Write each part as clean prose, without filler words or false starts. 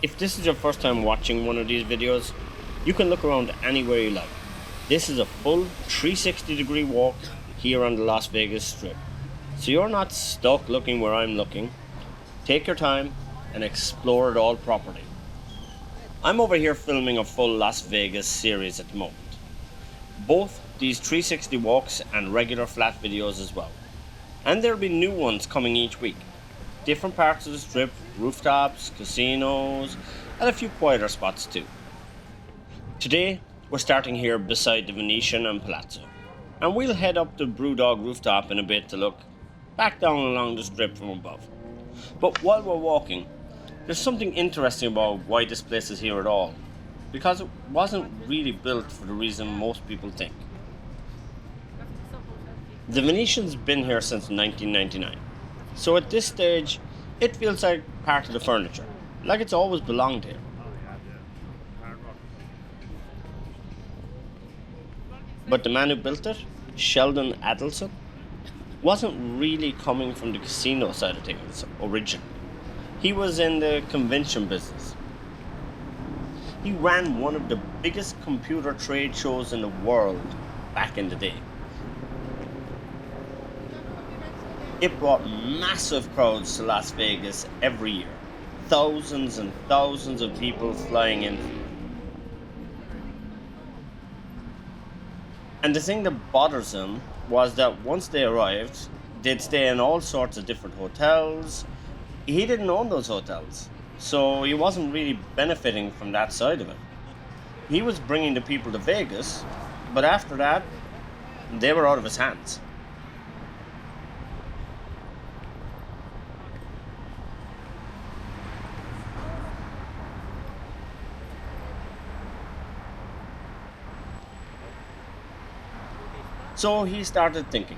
If this is your first time watching one of these videos, you can look around anywhere you like. This is a full 360-degree walk here on the Las Vegas Strip. So you're not stuck looking where I'm looking. Take your time and explore it all properly. I'm over here filming a full Las Vegas series at the moment. Both these 360 walks and regular flat videos as well. And there'll be new ones coming each week. Different parts of the Strip, rooftops, casinos, and a few quieter spots too. Today, we're starting here beside the Venetian and Palazzo. And we'll head up the BrewDog rooftop in a bit to look back down along the Strip from above. But while we're walking, there's something interesting about why this place is here at all. Because it wasn't really built for the reason most people think. The Venetian's been here since 1999. So at this stage, it feels like part of the furniture, like it's always belonged here. But the man who built it, Sheldon Adelson, wasn't really coming from the casino side of things originally. He was in the convention business. He ran one of the biggest computer trade shows in the world back in the day. It brought massive crowds to Las Vegas every year. Thousands and thousands of people flying in. And the thing that bothers him was that once they arrived, they'd stay in all sorts of different hotels. He didn't own those hotels, so he wasn't really benefiting from that side of it. He was bringing the people to Vegas, but after that, they were out of his hands. So he started thinking,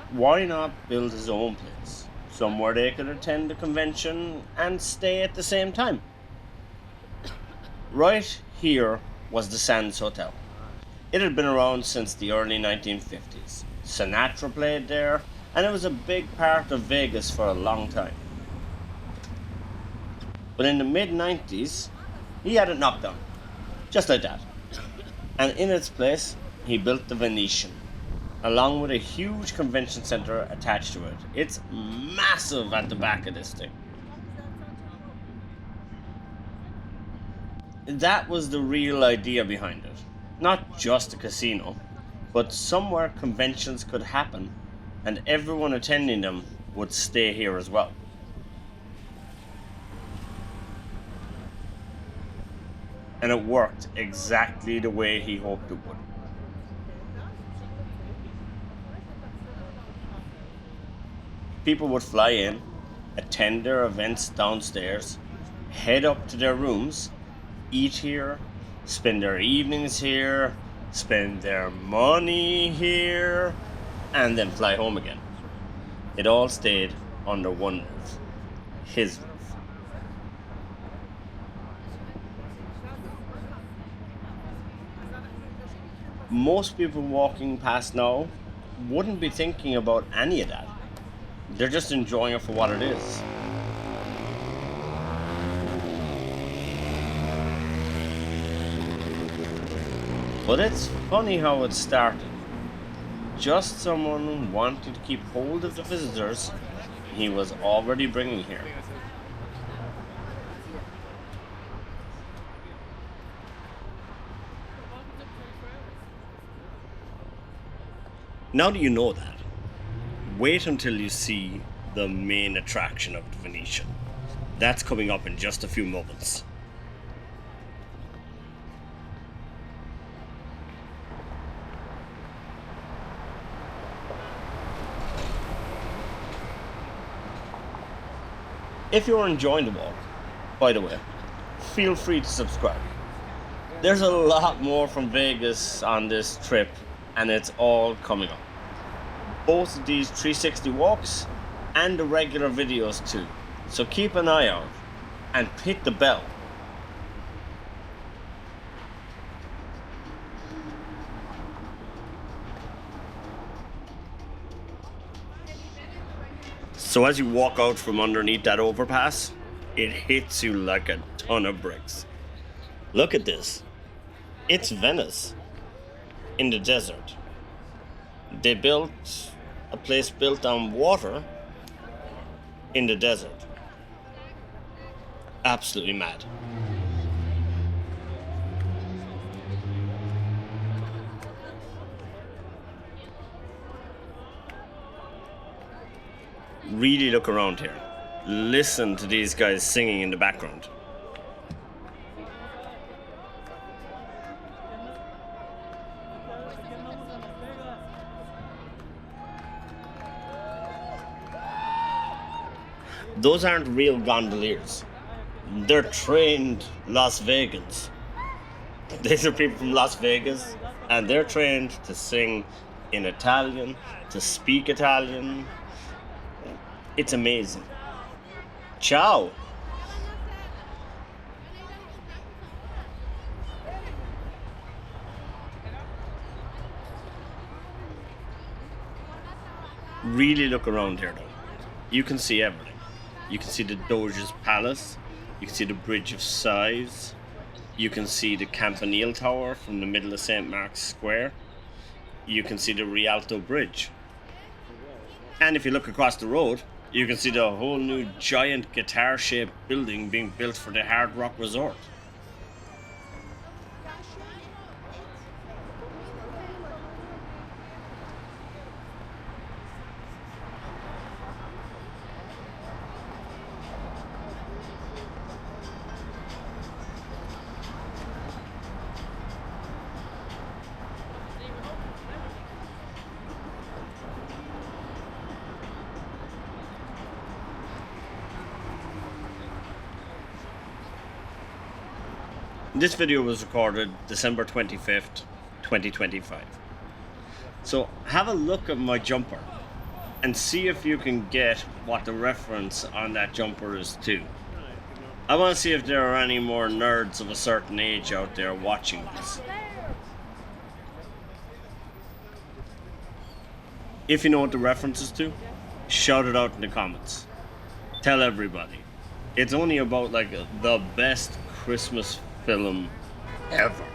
why not build his own place? Somewhere they could attend the convention and stay at the same time. Right here was the Sands Hotel. It had been around since the early 1950s. Sinatra played there, and it was a big part of Vegas for a long time. But in the mid-90s, he had it knocked down, just like that. And in its place, he built the Venetian, along with a huge convention center attached to it. It's massive at the back of this thing. That was the real idea behind it. Not just a casino, but somewhere conventions could happen and everyone attending them would stay here as well. And it worked exactly the way he hoped it would. People would fly in, attend their events downstairs, head up to their rooms, eat here, spend their evenings here, spend their money here, and then fly home again. It all stayed under one roof, his roof. Most people walking past now wouldn't be thinking about any of that. They're just enjoying it for what it is. But it's funny how it started. Just someone wanting to keep hold of the visitors he was already bringing here. Now that you know that, wait until you see the main attraction of the Venetian. That's coming up in just a few moments. If you're enjoying the walk, by the way, feel free to subscribe. There's a lot more from Vegas on this trip, and it's all coming up. Both of these 360 walks and the regular videos too. So keep an eye out and hit the bell. So as you walk out from underneath that overpass, it hits you like a ton of bricks. Look at this. It's Venice in the desert. They built a place built on water in the desert. Absolutely mad. Really look around here. Listen to these guys singing in the background. Those aren't real gondoliers. They're trained Las Vegans. These are people from Las Vegas, and they're trained to sing in Italian, to speak Italian. It's amazing. Ciao. Really look around here though. You can see everything. You can see the Doge's Palace. You can see the Bridge of Sighs. You can see the Campanile Tower from the middle of St. Mark's Square. You can see the Rialto Bridge. And if you look across the road, you can see the whole new giant guitar-shaped building being built for the Hard Rock Resort. This video was recorded December 25th, 2025. So have a look at my jumper and see if you can get what the reference on that jumper is to. I want to see if there are any more nerds of a certain age out there watching this. If you know what the reference is to, shout it out in the comments. Tell everybody. It's only about like the best Christmas film ever.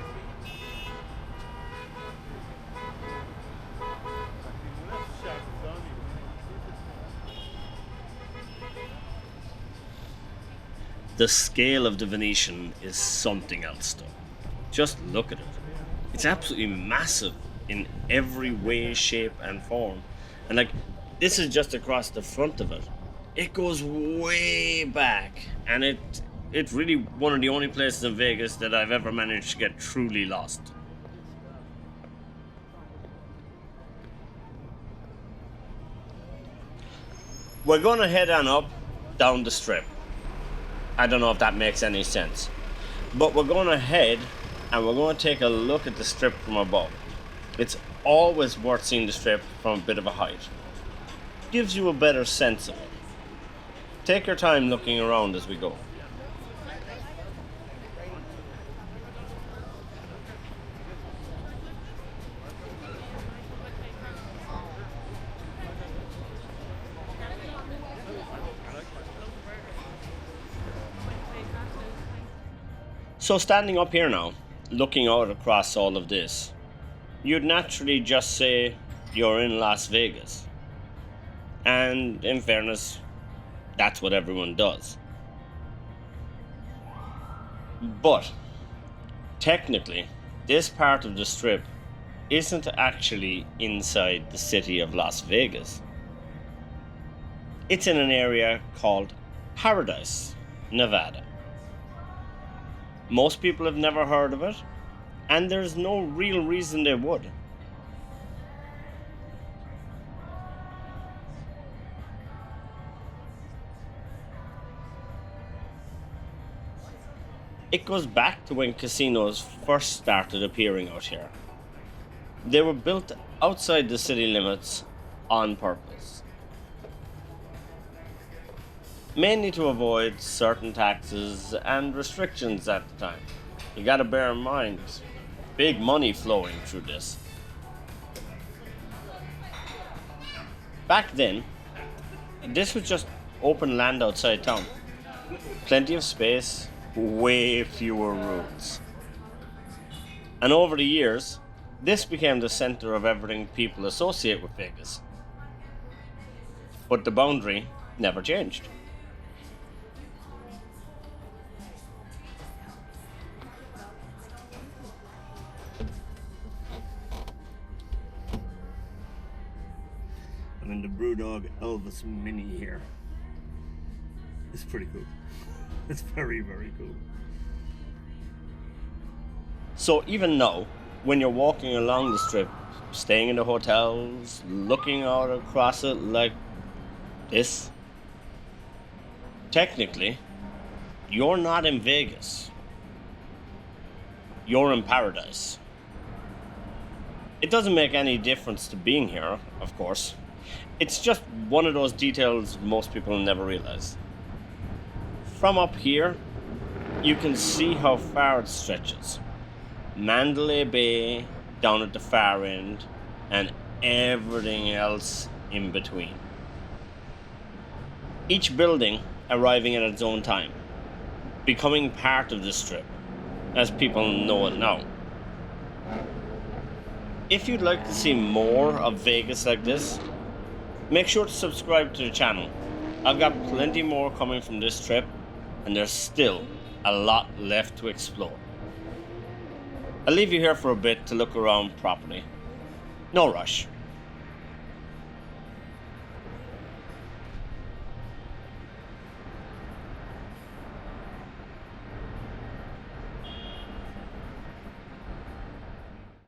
The scale of the Venetian is something else though. Just look at it. It's absolutely massive in every way, shape and form. And like, this is just across the front of it. It goes way back, and it's really one of the only places in Vegas that I've ever managed to get truly lost. We're going to head on up down the strip. I don't know if that makes any sense. But we're going to head and we're going to take a look at the strip from above. It's always worth seeing the strip from a bit of a height. Gives you a better sense of it. Take your time looking around as we go. So standing up here now, looking out across all of this, you'd naturally just say you're in Las Vegas. And in fairness, that's what everyone does. But technically, this part of the strip isn't actually inside the city of Las Vegas. It's in an area called Paradise, Nevada. Most people have never heard of it, and there's no real reason they would. It goes back to when casinos first started appearing out here. They were built outside the city limits on purpose. Mainly to avoid certain taxes and restrictions at the time. You gotta bear in mind, big money flowing through this. Back then, this was just open land outside town. Plenty of space, way fewer rules. And over the years, this became the center of everything people associate with Vegas. But the boundary never changed. I'm in the BrewDog Elvis Mini here. It's pretty cool. It's very, very cool. So even now, when you're walking along the strip, staying in the hotels, looking out across it like this, technically, you're not in Vegas. You're in paradise. It doesn't make any difference to being here, of course. It's just one of those details most people never realize. From up here, you can see how far it stretches. Mandalay Bay down at the far end, and everything else in between. Each building arriving at its own time, becoming part of the strip, as people know it now. If you'd like to see more of Vegas like this, make sure to subscribe to the channel. I've got plenty more coming from this trip, and there's still a lot left to explore. I'll leave you here for a bit to look around properly. No rush.